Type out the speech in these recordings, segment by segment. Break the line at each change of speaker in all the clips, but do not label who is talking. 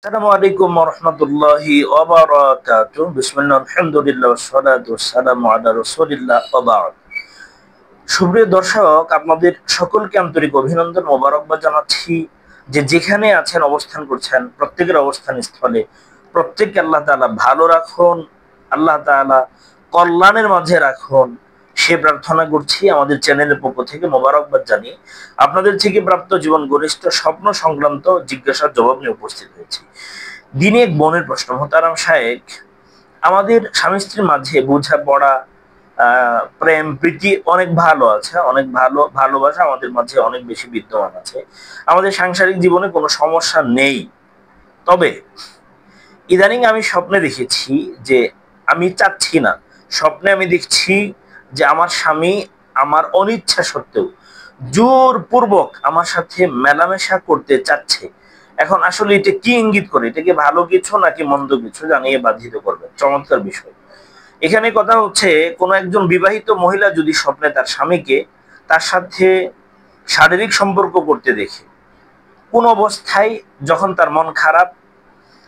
আসসালামু আলাইকুম ওয়া রাহমাতুল্লাহি ওয়া বারাকাতুহু। বিসমিল্লাহ, আলহামদুলিল্লাহ, ওয়াসসালাতু ওয়াসসালামু আলা রাসূলিল্লাহ ওয়া বা'দ। সুপ্রিয় দর্শক, আপনাদের সকলকে আন্তরিক অভিনন্দন, মোবারকবাদ জানাচ্ছি যে যেখানে আছেন, অবস্থান করছেন, প্রত্যেকের অবস্থান স্থলে প্রত্যেককে আল্লাহ তাআলা ভালো রাখুন, আল্লাহ তাআলা কল্যাণের মাঝে রাখুন, সে প্রার্থনা করছি। আমাদের চ্যানেলের পক্ষ থেকে মোবারকবাদ জানিয়ে আপনাদের থেকে প্রাপ্ত জীবন ঘনিষ্ঠ স্বপ্ন সংক্রান্ত জিজ্ঞাসার জবাব নিয়ে উপস্থিত হয়েছি। দিনে এক বোনের প্রশ্ন, মোহতারাম শায়েখ, আমাদের স্বামী স্ত্রীর মাঝে বোঝাপড়া, প্রেম প্রীতি অনেক ভালো আছে, অনেক ভালো ভালোবাসা আমাদের মাঝে অনেক বেশি বিদ্যমান আছে, আমাদের সাংসারিক জীবনে কোনো সমস্যা নেই। তবে ইদানিং আমি স্বপ্নে দেখেছি যে আমি চাচ্ছি না, স্বপ্নে আমি দেখছি যে আমার স্বামী আমার অনিচ্ছা সত্ত্বেও জোরপূর্বক আমার সাথে মেলামেশা করতে চাচ্ছে। এখন আসলে এটা কি ইঙ্গিত করে? এটা কি ভালো কিছু নাকি মন্দ কিছু জানিয়ে বাধিত করবে? চমৎকার বিষয়। এখানে কথা হচ্ছে, কোন একজন বিবাহিত মহিলা যদি স্বপ্নে তার স্বামীকে তার সাথে শারীরিক সম্পর্ক করতে দেখে, কোন অবস্থায়, যখন তার মন খারাপ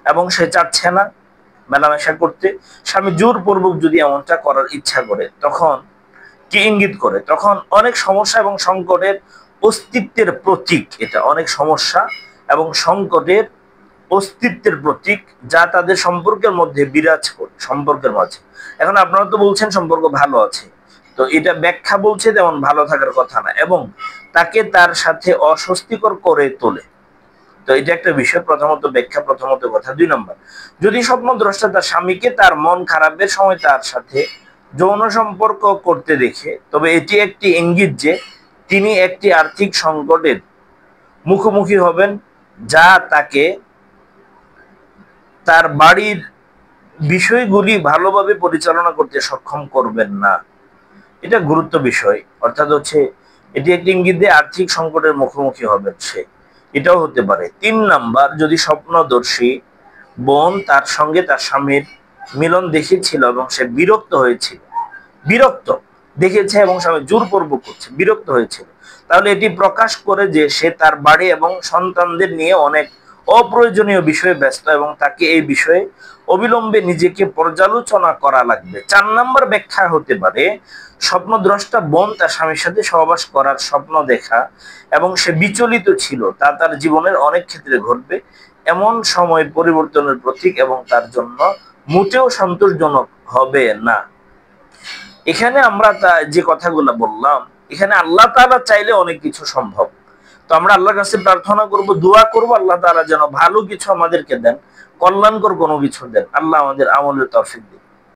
এবং সে চাচ্ছে না মেলামেশা করতে, স্বামী জোরপূর্বক যদি এমনটা করার ইচ্ছা করে, তখন কি ইঙ্গিত করে? তখন অনেক সমস্যা এবং সংকটের অস্তিত্বের প্রতীক। এটা অনেক সমস্যা এবং সংকটের অস্তিত্বের প্রতীক, যা তাদের সম্পর্কের মধ্যে বিরাজ করে, সম্পর্কের মাঝে। এখন আপনারা তো বলছেন সম্পর্ক ভালো আছে, তো এটা ব্যাখ্যা বলছে তেমন ভালো থাকার কথা না, এবং তাকে তার সাথে অস্বস্তিকর করে তোলে। তো এটা একটা বিষয়, প্রথমত ব্যাখ্যা, প্রথমত কথা। 2 নম্বর, যদি স্বপ্নদ্রষ্টা তার স্বামীকে তার মন খারাপের সময় তার সাথে যৌন সম্পর্ক করতে দেখে, তবে এটি একটি ইঙ্গিত যে তিনি একটি আর্থিক সংকটের মুখোমুখি হবেন, যা তাকে তার বাড়ির বিষয়গুলি ভালোভাবে পরিচালনা করতে সক্ষম করবেন না। এটা গুরুত্ব বিষয়, অর্থাৎ হচ্ছে এটি একটি ইঙ্গিত দিয়ে আর্থিক সংকটের মুখোমুখি হবেন সে, এটাও হতে পারে। 3 নাম্বার, যদি স্বপ্নদর্শী বোন তার সঙ্গে তার স্বামীর মিলন দেখেছিল এবং সে বিরক্ত দেখেছে এবং স্বামী জোরপূর্বক করছে, বিরক্ত হয়েছিল, তাহলে এটি প্রকাশ করে যে সে তার বাড়ি এবং সন্তানদের নিয়ে অনেক অপ্রয়োজনীয় বিষয়ে ব্যস্ত এবং তাকে এই বিষয়ে অবিলম্বে নিজেকে পর্যালোচনা করা লাগবে। 4 নম্বর ব্যাখ্যা হতে পারে, স্বপ্নদ্রষ্টা বোন তার স্বামীর সাথে সহবাস করার স্বপ্ন দেখা এবং সে বিচলিত ছিল, তা তার জীবনের অনেক ক্ষেত্রে ঘটবে এমন সময় পরিবর্তনের প্রতীক এবং তার জন্য মোটেও সন্তোষজনক হবে না। এখানে আমরা যে কথাগুলো বললাম, এখানে আল্লাহ তাআলা চাইলে অনেক কিছু সম্ভব। তো আমরা আল্লাহর কাছে প্রার্থনা করব, দোয়া করব, আল্লাহ তাআলা যেন ভালো কিছু আমাদেরকে দেন, কল্যাণকর কোনো কিছু দেন। আল্লাহ আমাদের আমলের তৌফিক দিন।